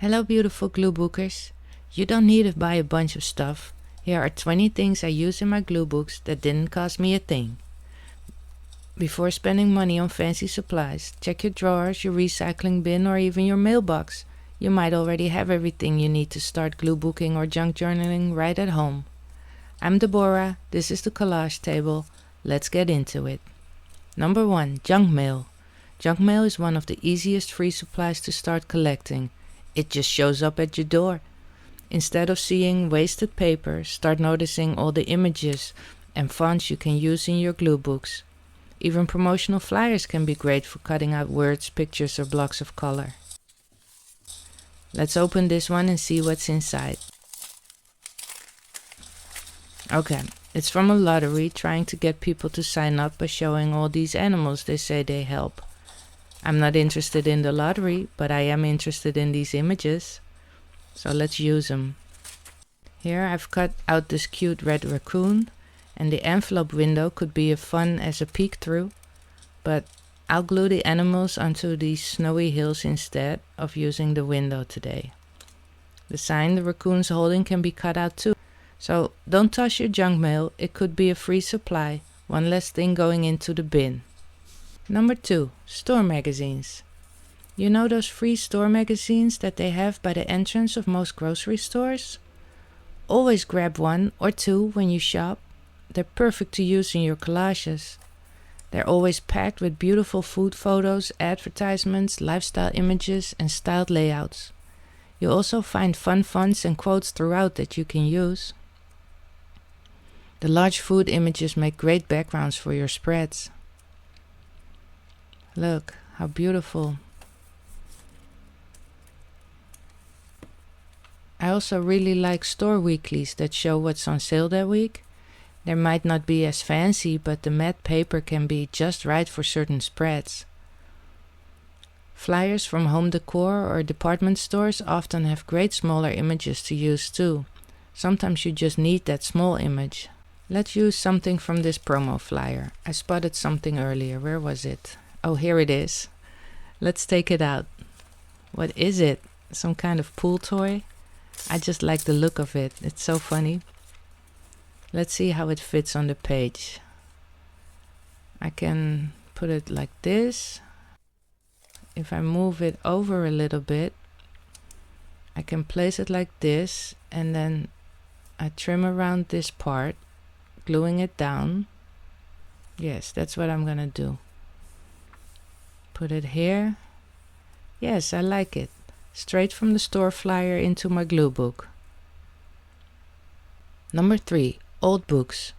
Hello beautiful Gluebookers. You don't need to buy a bunch of stuff. Here are 20 things I use in my Gluebooks that didn't cost me a thing. Before spending money on fancy supplies, check your drawers, your recycling bin, or even your mailbox. You might already have everything you need to start Gluebooking or junk journaling right at home. I'm Deborah, this is the Collage table. Let's get into it. Number 1. Junk mail. Junk mail is one of the easiest free supplies to start collecting. It just shows up at your door. Instead of seeing wasted paper, start noticing all the images and fonts you can use in your Gluebooks. Even promotional flyers can be great for cutting out words, pictures, or blocks of color. Let's open this one and see what's inside. Okay, it's from a lottery trying to get people to sign up by showing all these animals they say they help. I'm not interested in the lottery, but I am interested in these images. So let's use them. Here I've cut out this cute red raccoon, and the envelope window could be as fun as a peek through, but I'll glue the animals onto these snowy hills instead of using the window today. The sign the raccoon's holding can be cut out too, so don't toss your junk mail, it could be a free supply, one less thing going into the bin. Number 2. Store magazines. You know those free store magazines that they have by the entrance of most grocery stores? Always grab 1 or 2 when you shop. They're perfect to use in your collages. They're always packed with beautiful food photos, advertisements, lifestyle images, and styled layouts. You'll also find fun fonts and quotes throughout that you can use. The large food images make great backgrounds for your spreads. Look, how beautiful. I also really like store weeklies that show what's on sale that week. They might not be as fancy, but the matte paper can be just right for certain spreads. Flyers from home decor or department stores often have great smaller images to use too. Sometimes you just need that small image. Let's use something from this promo flyer. I spotted something earlier. Where was it? Oh, here it is. Let's take it out. What is it? Some kind of pool toy? I just like the look of it. It's so funny. Let's see how it fits on the page. I can put it like this. If I move it over a little bit, I can place it like this, and then I trim around this part, gluing it down. Yes, that's what I'm gonna do. Put it here. Yes, I like it. Straight from the store flyer into my Gluebook. Number 3. Old books.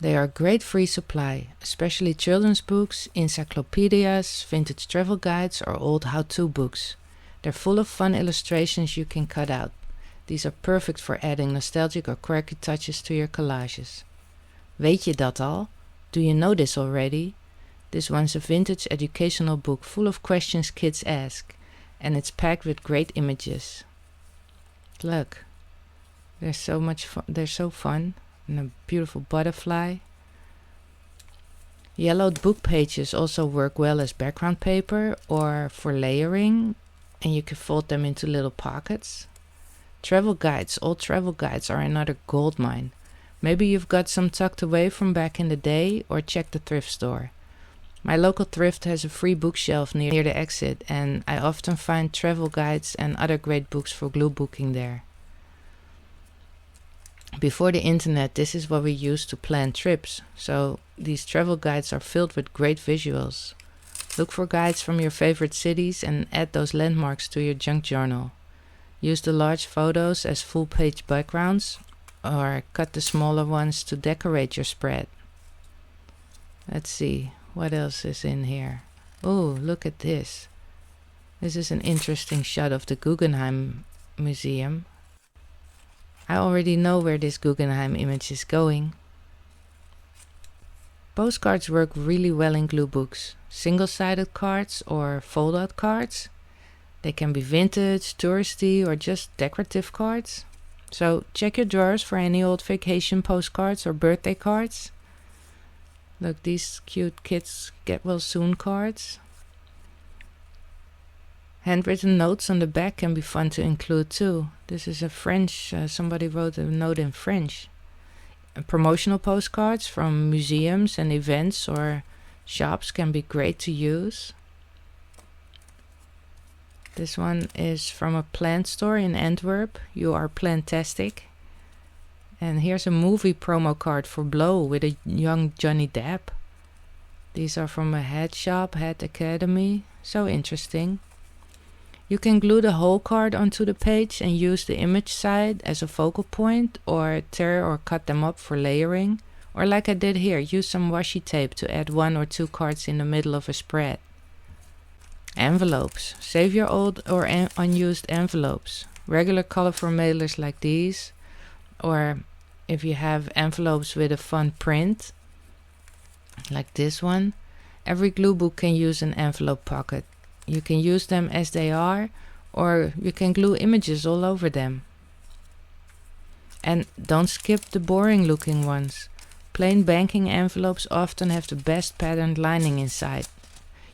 They are a great free supply, especially children's books, encyclopedias, vintage travel guides, or old how-to books. They're full of fun illustrations you can cut out. These are perfect for adding nostalgic or quirky touches to your collages. Weet je dat al? Do you know this already? This one's a vintage educational book full of questions kids ask, and it's packed with great images. Look, they're so much fun. They're so fun, and a beautiful butterfly. Yellowed book pages also work well as background paper or for layering, and you can fold them into little pockets. Travel guides, old travel guides are another goldmine. Maybe you've got some tucked away from back in the day, or check the thrift store. My local thrift has a free bookshelf near the exit, and I often find travel guides and other great books for Gluebooking there. Before the internet, this is what we used to plan trips, so these travel guides are filled with great visuals. Look for guides from your favorite cities and add those landmarks to your junk journal. Use the large photos as full-page backgrounds, or cut the smaller ones to decorate your spread. Let's see. What else is in here? Oh, look at this. This is an interesting shot of the Guggenheim Museum. I already know where this Guggenheim image is going. Postcards work really well in Gluebooks. Single-sided cards or fold-out cards. They can be vintage, touristy, or just decorative cards. So check your drawers for any old vacation postcards or birthday cards. Look, these cute kids get well soon cards. Handwritten notes on the back can be fun to include too. This is a French, somebody wrote a note in French. Promotional postcards from museums and events or shops can be great to use. This one is from a plant store in Antwerp. You are plantastic. And here's a movie promo card for Blow with a young Johnny Depp. These are from a hat shop, Hat Academy. So interesting. You can glue the whole card onto the page and use the image side as a focal point, or tear or cut them up for layering. Or like I did here, use some washi tape to add 1 or 2 cards in the middle of a spread. Envelopes. Save your old or unused envelopes. Regular colorful mailers like these, or if you have envelopes with a fun print, like this one. Every glue book can use an envelope pocket. You can use them as they are, or you can glue images all over them. And don't skip the boring looking ones. Plain banking envelopes often have the best patterned lining inside.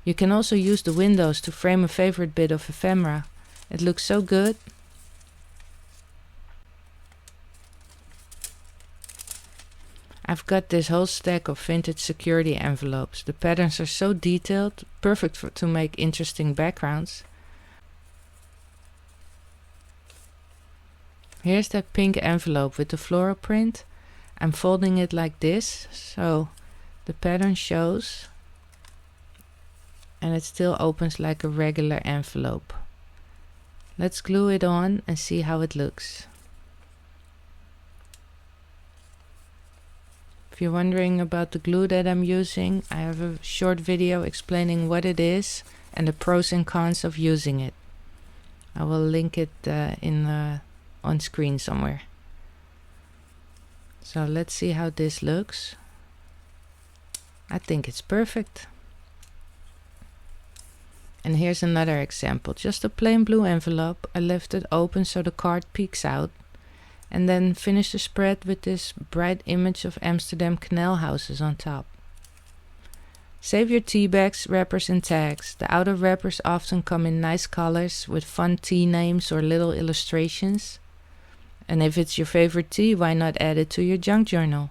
You can also use the windows to frame a favorite bit of ephemera. It looks so good. I've got this whole stack of vintage security envelopes. The patterns are so detailed, perfect to make interesting backgrounds. Here's that pink envelope with the floral print. I'm folding it like this, so the pattern shows and it still opens like a regular envelope. Let's glue it on and see how it looks. If you're wondering about the glue that I'm using, I have a short video explaining what it is and the pros and cons of using it. I will link it on screen somewhere. So let's see how this looks. I think it's perfect. And here's another example. Just a plain blue envelope. I left it open so the card peeks out. And then finish the spread with this bright image of Amsterdam canal houses on top. Save your tea bags, wrappers and tags. The outer wrappers often come in nice colors with fun tea names or little illustrations. And if it's your favorite tea, why not add it to your junk journal?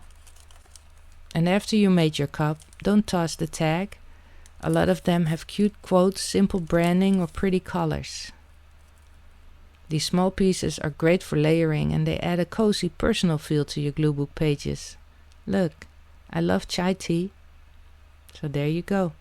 And after you made your cup, don't toss the tag. A lot of them have cute quotes, simple branding or pretty colors. These small pieces are great for layering and they add a cozy personal feel to your Gluebook pages. Look, I love chai tea. So there you go.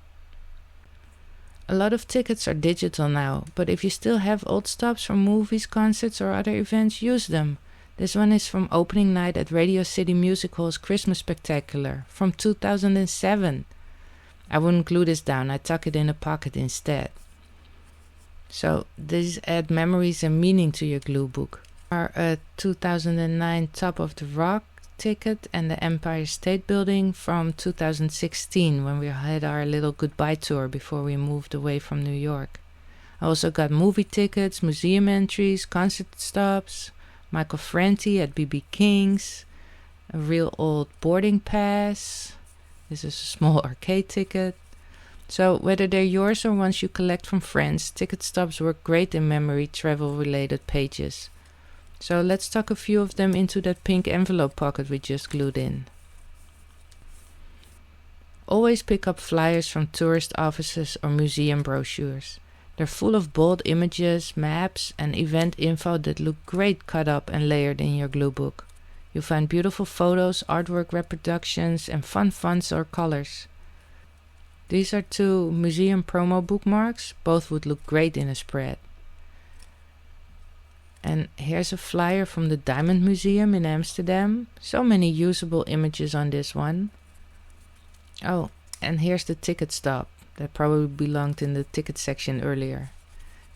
A lot of tickets are digital now, but if you still have old stops from movies, concerts or other events, use them. This one is from opening night at Radio City Music Hall's Christmas Spectacular from 2007. I wouldn't glue this down, I tuck it in a pocket instead. So these add memories and meaning to your glue book. Are a 2009 Top of the Rock ticket and the Empire State Building from 2016 when we had our little goodbye tour before we moved away from New York. I also got movie tickets, museum entries, concert stops, Michael Franti at BB King's, a real old boarding pass. This is a small arcade ticket. So whether they're yours or ones you collect from friends, ticket stubs work great in memory travel related pages. So let's tuck a few of them into that pink envelope pocket we just glued in. Always pick up flyers from tourist offices or museum brochures. They're full of bold images, maps and event info that look great cut up and layered in your glue book. You'll find beautiful photos, artwork reproductions and fun fonts or colors. These are 2 museum promo bookmarks, both would look great in a spread. And here's a flyer from the Diamond Museum in Amsterdam. So many usable images on this one. Oh, and here's the ticket stub that probably belonged in the ticket section earlier.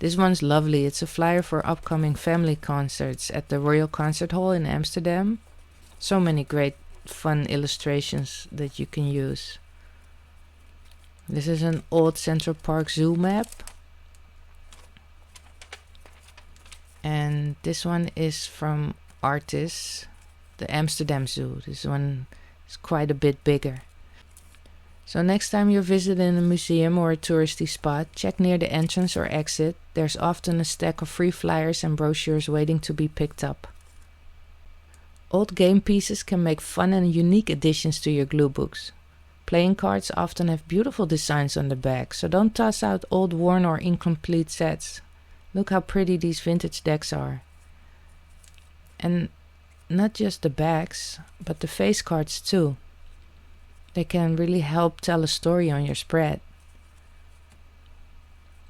This one's lovely. It's a flyer for upcoming family concerts at the Royal Concert Hall in Amsterdam. So many great fun illustrations that you can use. This is an old Central Park Zoo map. And this one is from Artis, the Amsterdam Zoo. This one is quite a bit bigger. So next time you're visiting a museum or a touristy spot, check near the entrance or exit. There's often a stack of free flyers and brochures waiting to be picked up. Old game pieces can make fun and unique additions to your glue books. Playing cards often have beautiful designs on the back, so don't toss out old, worn or incomplete sets. Look how pretty these vintage decks are. And not just the backs, but the face cards too. They can really help tell a story on your spread.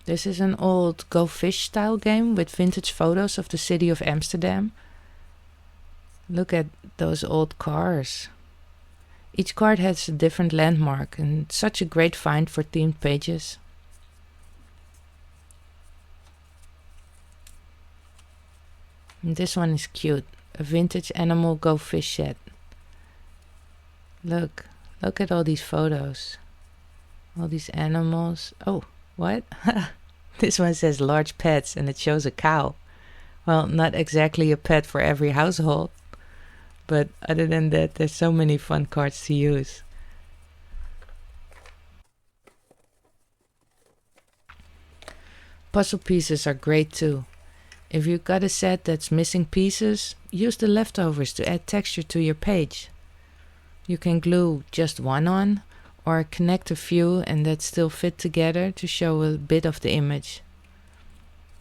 This is an old Go Fish style game with vintage photos of the city of Amsterdam. Look at those old cars. Each card has a different landmark and such a great find for themed pages. And this one is cute, a vintage animal Go Fish set. Look at all these photos. All these animals. Oh, what? This one says large pets and it shows a cow. Well, not exactly a pet for every household. But other than that, there's so many fun cards to use. Puzzle pieces are great too. If you've got a set that's missing pieces, use the leftovers to add texture to your page. You can glue just one on, or connect a few and that still fit together to show a bit of the image.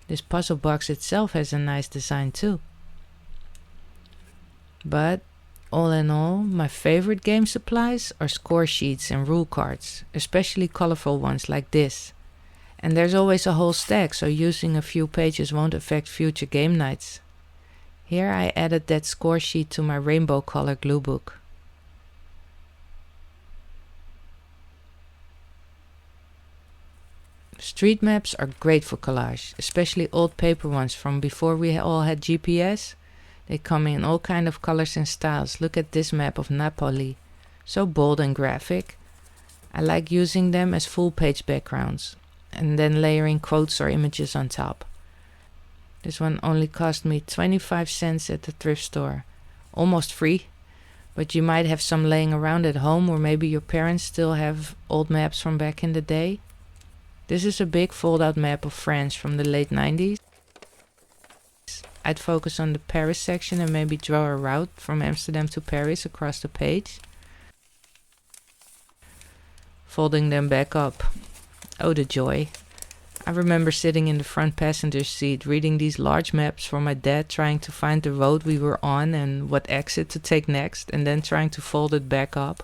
This puzzle box itself has a nice design too. But all in all, my favorite game supplies are score sheets and rule cards, especially colorful ones like this. And there's always a whole stack, so using a few pages won't affect future game nights. Here I added that score sheet to my rainbow color glue book. Street maps are great for collage, especially old paper ones from before we all had GPS. They come in all kind of colors and styles. Look at this map of Napoli. So bold and graphic. I like using them as full page backgrounds and then layering quotes or images on top. This one only cost me 25 cents at the thrift store. Almost free, but you might have some laying around at home, or maybe your parents still have old maps from back in the day. This is a big fold-out map of France from the late 90s. I'd focus on the Paris section and maybe draw a route from Amsterdam to Paris across the page. Folding them back up. Oh, the joy. I remember sitting in the front passenger seat reading these large maps for my dad, trying to find the road we were on and what exit to take next, and then trying to fold it back up.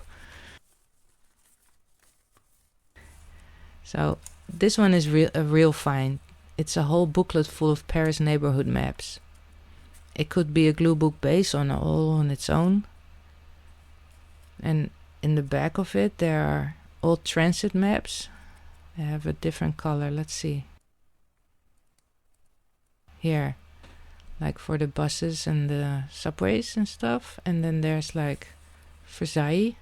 So this one is a real find. It's a whole booklet full of Paris neighborhood maps. It could be a glue book base all on its own. And in the back of it there are old transit maps. They have a different color. Let's see. Here, like for the buses and the subways and stuff. And then there's like Versailles,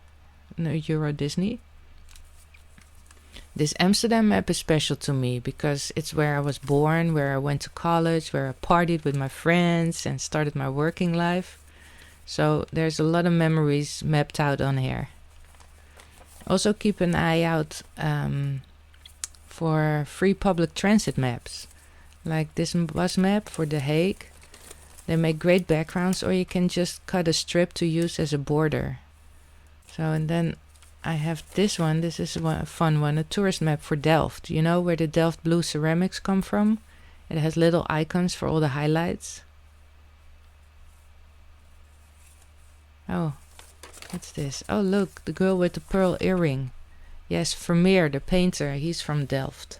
no, Euro Disney. This Amsterdam map is special to me because it's where I was born, where I went to college, where I partied with my friends and started my working life. So there's a lot of memories mapped out on here. Also keep an eye out for free public transit maps, like this bus map for The Hague. They make great backgrounds, or you can just cut a strip to use as a border. So, and then I have this one. This is a fun one, a tourist map for Delft. You know where the Delft blue ceramics come from? It has little icons for all the highlights. Oh, what's this? Oh, look, the girl with the pearl earring. Yes, Vermeer, the painter, he's from Delft.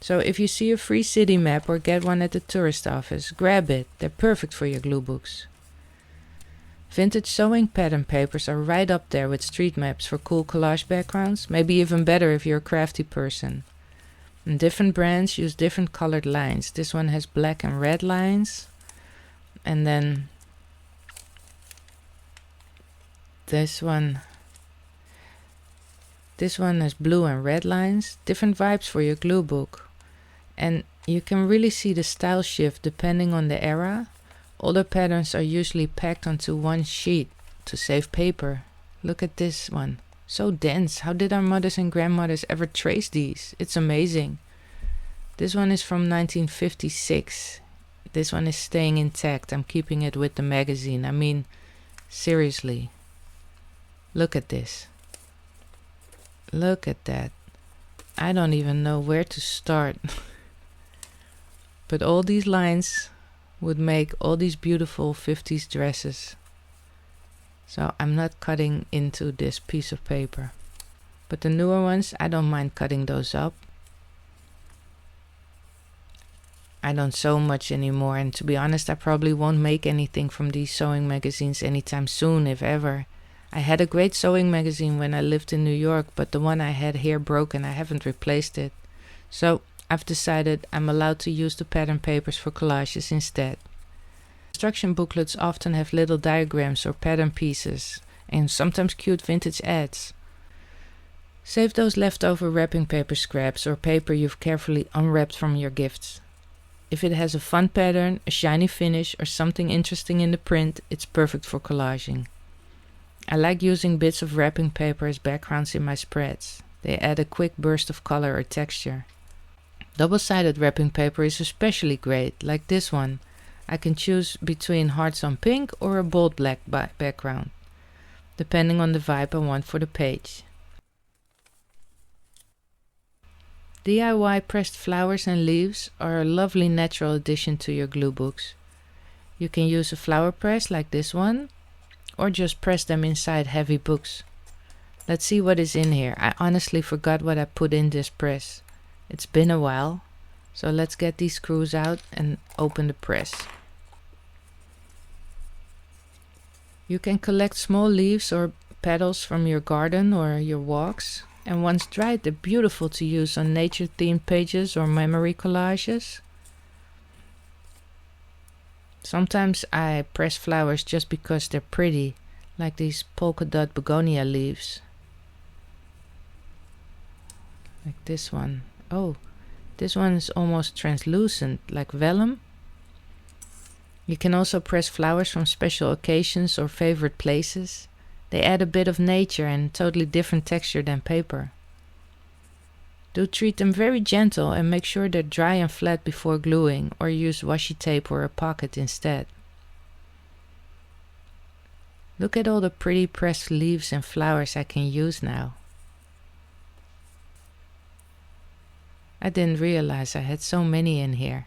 So if you see a free city map or get one at the tourist office, grab it. They're perfect for your glue books. Vintage sewing pattern papers are right up there with street maps for cool collage backgrounds, maybe even better if you're a crafty person. And different brands use different colored lines. This one has black and red lines. And then this one has blue and red lines. Different vibes for your glue book. And you can really see the style shift depending on the era. Older patterns are usually packed onto one sheet to save paper. Look at this one. So dense. How did our mothers and grandmothers ever trace these? It's amazing. This one is from 1956. This one is staying intact. I'm keeping it with the magazine. I mean, seriously. Look at this. Look at that. I don't even know where to start. But all these lines would make all these beautiful 50s dresses. So I'm not cutting into this piece of paper. But the newer ones, I don't mind cutting those up. I don't sew much anymore, and to be honest, I probably won't make anything from these sewing magazines anytime soon, if ever. I had a great sewing magazine when I lived in New York, but the one I had here broke and I haven't replaced it. So I've decided I'm allowed to use the pattern papers for collages instead. Instruction booklets often have little diagrams or pattern pieces, and sometimes cute vintage ads. Save those leftover wrapping paper scraps or paper you've carefully unwrapped from your gifts. If it has a fun pattern, a shiny finish, or something interesting in the print, it's perfect for collaging. I like using bits of wrapping paper as backgrounds in my spreads. They add a quick burst of color or texture. Double-sided wrapping paper is especially great, like this one. I can choose between hearts on pink or a bold black background, depending on the vibe I want for the page. DIY pressed flowers and leaves are a lovely natural addition to your glue books. You can use a flower press like this one, or just press them inside heavy books. Let's see what is in here. I honestly forgot what I put in this press. It's been a while, so let's get these screws out and open the press. You can collect small leaves or petals from your garden or your walks, and once dried they're beautiful to use on nature-themed pages or memory collages. Sometimes I press flowers just because they're pretty, like these polka dot begonia leaves. Like this one. Oh, this one is almost translucent, like vellum. You can also press flowers from special occasions or favorite places. They add a bit of nature and totally different texture than paper. Do treat them very gentle and make sure they're dry and flat before gluing, or use washi tape or a pocket instead. Look at all the pretty pressed leaves and flowers I can use now. I didn't realize I had so many in here.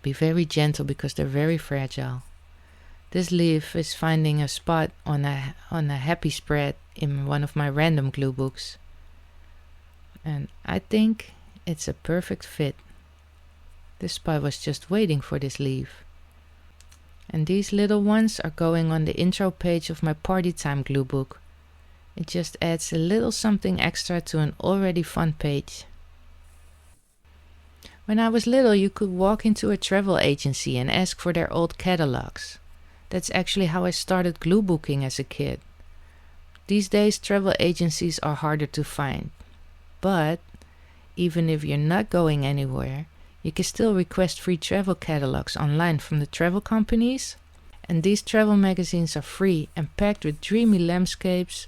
Be very gentle because they're very fragile. This leaf is finding a spot on a happy spread in one of my random glue books. And I think it's a perfect fit. This spot was just waiting for this leaf. And these little ones are going on the intro page of my party time glue book. It just adds a little something extra to an already fun page. When I was little, you could walk into a travel agency and ask for their old catalogs. That's actually how I started gluebooking as a kid. These days, travel agencies are harder to find. But even if you're not going anywhere, you can still request free travel catalogs online from the travel companies. And these travel magazines are free and packed with dreamy landscapes,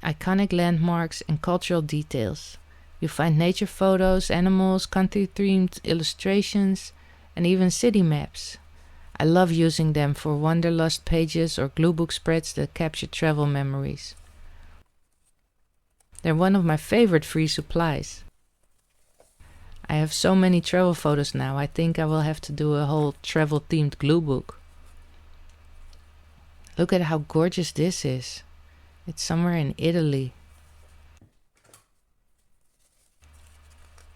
iconic landmarks, and cultural details. You find nature photos, animals, country-themed illustrations, and even city maps. I love using them for wanderlust pages or gluebook spreads that capture travel memories. They're one of my favorite free supplies. I have so many travel photos now, I think I will have to do a whole travel-themed gluebook. Look at how gorgeous this is. It's somewhere in Italy.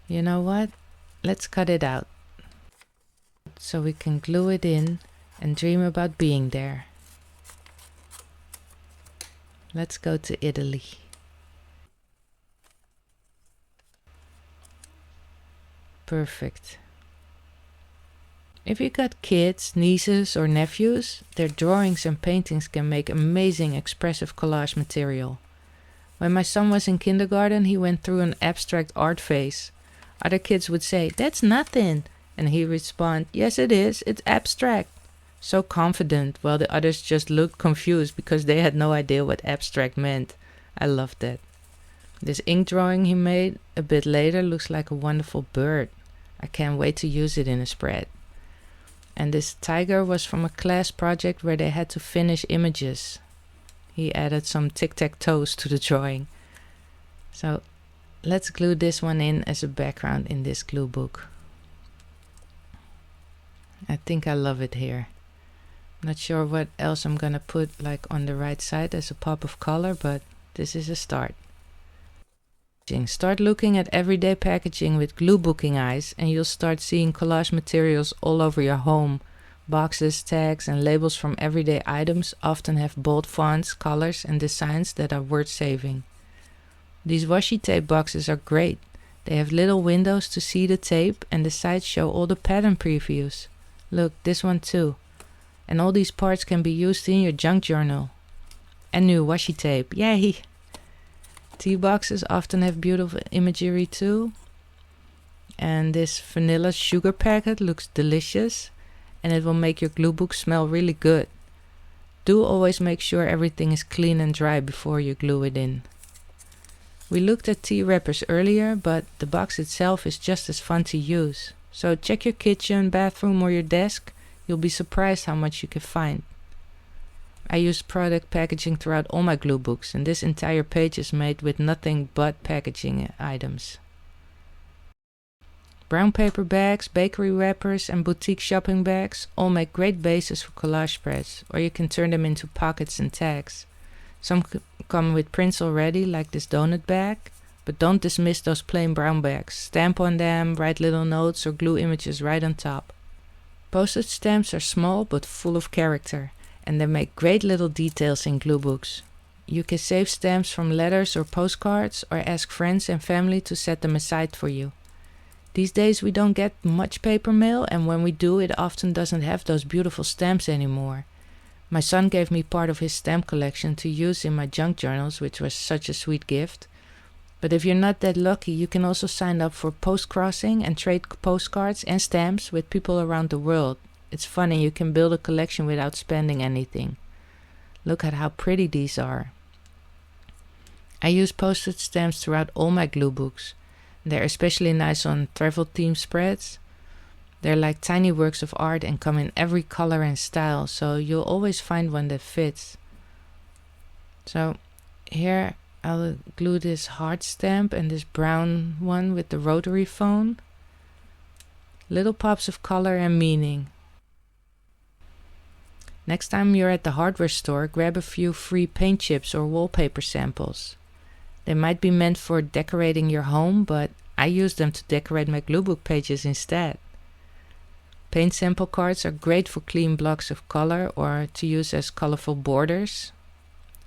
You know what? Let's cut it out, so we can glue it in and dream about being there. Let's go to Italy. Perfect. If you got kids, nieces or nephews, their drawings and paintings can make amazing expressive collage material. When my son was in kindergarten, he went through an abstract art phase. Other kids would say, "That's nothing." And he respond, "Yes it is, it's abstract." So confident, while the others just looked confused because they had no idea what abstract meant. I loved that. This ink drawing he made a bit later looks like a wonderful bird. I can't wait to use it in a spread. And this tiger was from a class project where they had to finish images. He added some tic-tac-toes to the drawing. So let's glue this one in as a background in this glue book. I think I love it here. Not sure what else I'm gonna put like on the right side as a pop of color, but this is a start. Start looking at everyday packaging with Gluebooking eyes and you'll start seeing collage materials all over your home. Boxes, tags and labels from everyday items often have bold fonts, colors and designs that are worth saving. These washi tape boxes are great. They have little windows to see the tape and the sides show all the pattern previews. Look, this one too. And all these parts can be used in your junk journal. And new washi tape, yay! Tea boxes often have beautiful imagery too. And this vanilla sugar packet looks delicious and it will make your glue book smell really good. Do always make sure everything is clean and dry before you glue it in. We looked at tea wrappers earlier, but the box itself is just as fun to use. So check your kitchen, bathroom or your desk. You'll be surprised how much you can find. I use product packaging throughout all my glue books, and this entire page is made with nothing but packaging items. Brown paper bags, bakery wrappers and boutique shopping bags all make great bases for collage spreads, or you can turn them into pockets and tags. Some come with prints already, like this donut bag, but don't dismiss those plain brown bags. Stamp on them, write little notes or glue images right on top. Postage stamps are small but full of character, and they make great little details in glue books. You can save stamps from letters or postcards or ask friends and family to set them aside for you. These days we don't get much paper mail, and when we do, it often doesn't have those beautiful stamps anymore. My son gave me part of his stamp collection to use in my junk journals, which was such a sweet gift. But if you're not that lucky, you can also sign up for post-crossing and trade postcards and stamps with people around the world. It's fun and you can build a collection without spending anything. Look at how pretty these are. I use postage stamps throughout all my glue books. They're especially nice on travel theme spreads. They're like tiny works of art and come in every color and style, so you'll always find one that fits. So here I'll glue this heart stamp and this brown one with the rotary phone. Little pops of color and meaning. Next time you're at the hardware store, grab a few free paint chips or wallpaper samples. They might be meant for decorating your home, but I use them to decorate my gluebook pages instead. Paint sample cards are great for clean blocks of color or to use as colorful borders.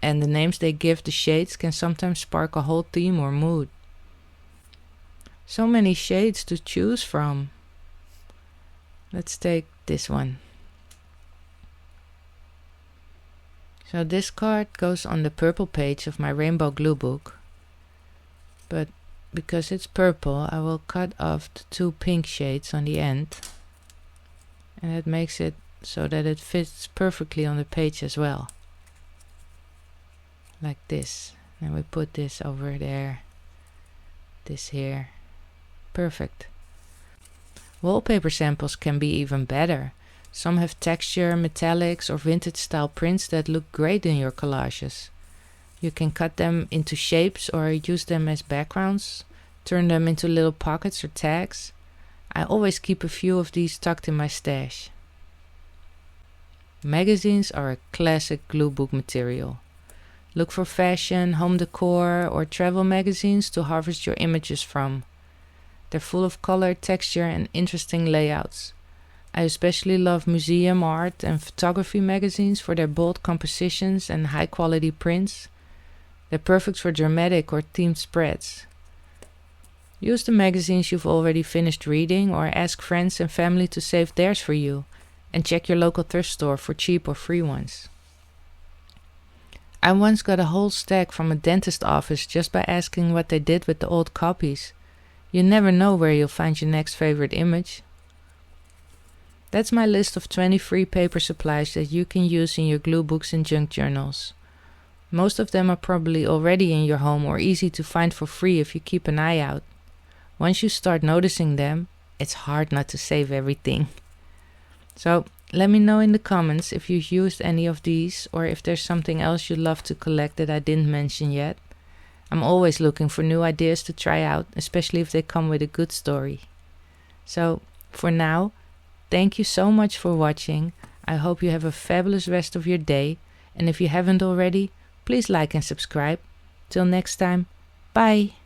And the names they give the shades can sometimes spark a whole theme or mood. So many shades to choose from. Let's take this one. So this card goes on the purple page of my rainbow glue book. But because it's purple, I will cut off the two pink shades on the end. And it makes it so that it fits perfectly on the page as well. Like this. And we put this over there. This here. Perfect. Wallpaper samples can be even better. Some have texture, metallics or vintage style prints that look great in your collages. You can cut them into shapes or use them as backgrounds, turn them into little pockets or tags. I always keep a few of these tucked in my stash. Magazines are a classic glue book material. Look for fashion, home decor or travel magazines to harvest your images from. They're full of color, texture and interesting layouts. I especially love museum art and photography magazines for their bold compositions and high quality prints. They're perfect for dramatic or themed spreads. Use the magazines you've already finished reading or ask friends and family to save theirs for you, and check your local thrift store for cheap or free ones. I once got a whole stack from a dentist office just by asking what they did with the old copies. You never know where you'll find your next favorite image. That's my list of 20 free paper supplies that you can use in your glue books and junk journals. Most of them are probably already in your home or easy to find for free if you keep an eye out. Once you start noticing them, it's hard not to save everything. So let me know in the comments if you've used any of these or if there's something else you'd love to collect that I didn't mention yet. I'm always looking for new ideas to try out, especially if they come with a good story. So for now, thank you so much for watching. I hope you have a fabulous rest of your day, and if you haven't already, please like and subscribe. Till next time, bye!